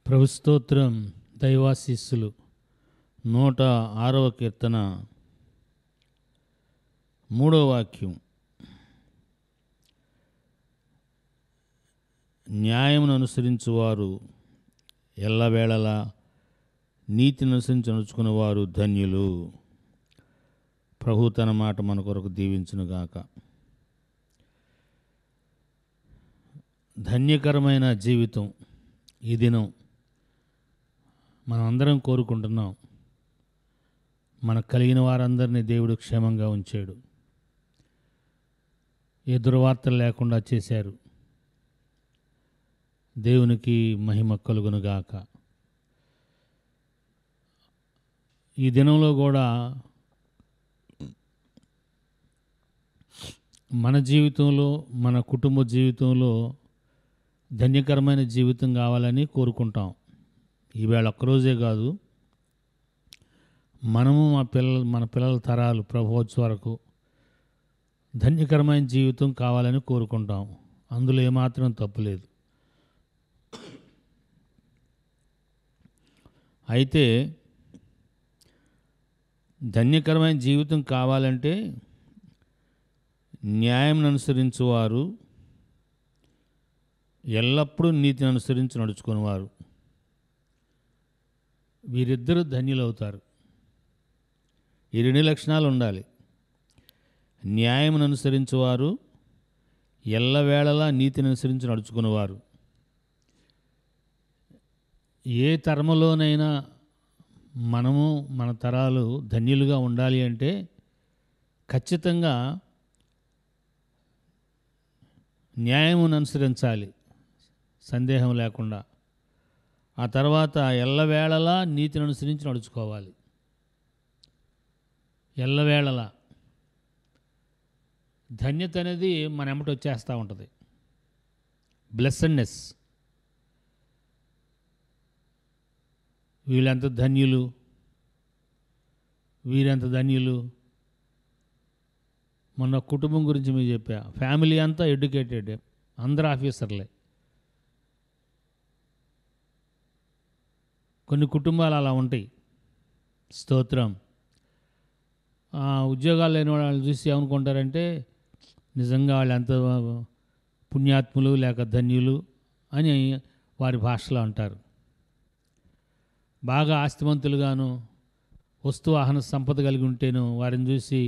ప్రభు స్తోత్రం. దైవాశీస్సులు. 106వ కీర్తన 3వ వాక్యం. న్యాయమును అనుసరించువారు ఎల్లవేళలా నీతిని అనుసరించి నడుచుకునేవారు ధన్యులు. ప్రభు తన మాట మన కొరకు దీవించునుగాక. ధన్యకరమైన జీవితం ఈ దినం మనం అందరం కోరుకుంటున్నాం. మనకు కలిగిన వారందరినీ దేవుడు క్షేమంగా ఉంచాడు. ఏ దుర్వార్తలు లేకుండా చేశారు. దేవునికి మహిమ కలుగునుగాక. ఈ దినంలో కూడా మన జీవితంలో, మన కుటుంబ జీవితంలో ధన్యకరమైన జీవితం కావాలని కోరుకుంటాం. ఈవేళ ఒక్కరోజే కాదు, మనము మన పిల్లల తరాలు ప్రభువచ్చ వరకు ధన్యకరమైన జీవితం కావాలని కోరుకుంటాం. అందులో ఏమాత్రం తప్పులేదు. అయితే ధన్యకరమైన జీవితం కావాలంటే న్యాయం అనుసరించువారు ఎల్లప్పుడూ నీతిని అనుసరించి నడుచుకునేవారు వీరిద్దరూ ధన్యులవుతారు. ఈ 2 లక్షణాలు ఉండాలి. న్యాయమును అనుసరించువారు ఎల్లవేళలా నీతిని అనుసరించి నడుచుకునేవారు. ఏ తరములోనైనా మనము మన తరాలు ధన్యులుగా ఉండాలి అంటే ఖచ్చితంగా న్యాయమును అనుసరించాలి, సందేహం లేకుండా. ఆ తర్వాత ఎల్లవేళలా నీతిని అనుసరించి నడుచుకోవాలి. ఎల్లవేళలా ధన్యత అనేది మన ఎమ్మట వచ్చేస్తూ ఉంటుంది. బ్లెస్సడ్నెస్. వీళ్ళెంత ధన్యులు, వీరెంత ధన్యులు. మొన్న కుటుంబం గురించి మీకు చెప్పా. ఫ్యామిలీ అంతా ఎడ్యుకేటెడ్, అందరూ ఆఫీసర్లే. కొన్ని కుటుంబాలు అలా ఉంటాయి. స్తోత్రం. ఉద్యోగాలు లేని వాళ్ళు చూసి ఏమనుకుంటారంటే నిజంగా వాళ్ళు ఎంత పుణ్యాత్ములు లేక ధన్యులు అని వారి భాషలో అంటారు. బాగా ఆస్తిమంతులుగాను వస్తు వాహన సంపద కలిగి ఉంటేను వారిని చూసి,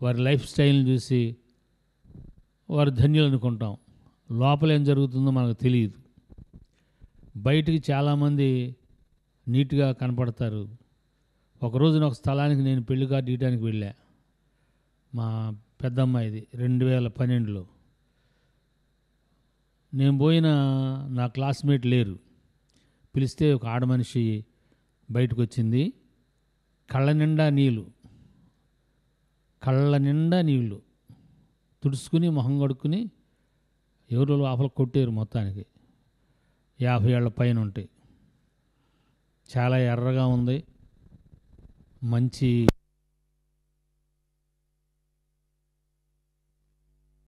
వారి లైఫ్ స్టైల్ని చూసి వారు ధన్యులు అనుకుంటాం. లోపల ఏం జరుగుతుందో మనకు తెలియదు. బయటికి చాలామంది నీట్గా కనపడతారు. ఒకరోజు ఒక స్థలానికి నేను పెళ్లి కార్డు ఇవ్వడానికి వెళ్ళా. మా పెద్దమ్మాయిది 2012లో. నేను పోయిన నా క్లాస్మేట్ లేరు. పిలిస్తే ఒక ఆడమనిషి బయటకు వచ్చింది. కళ్ళ నిండా నీళ్ళు తుడుచుకుని మొహం కడుక్కుని ఎవరో లోపల కొట్టారు. మొత్తానికి 50 ఏళ్ల పైన ఉంటాయి. చాలా ఎర్రగా ఉంది. మంచి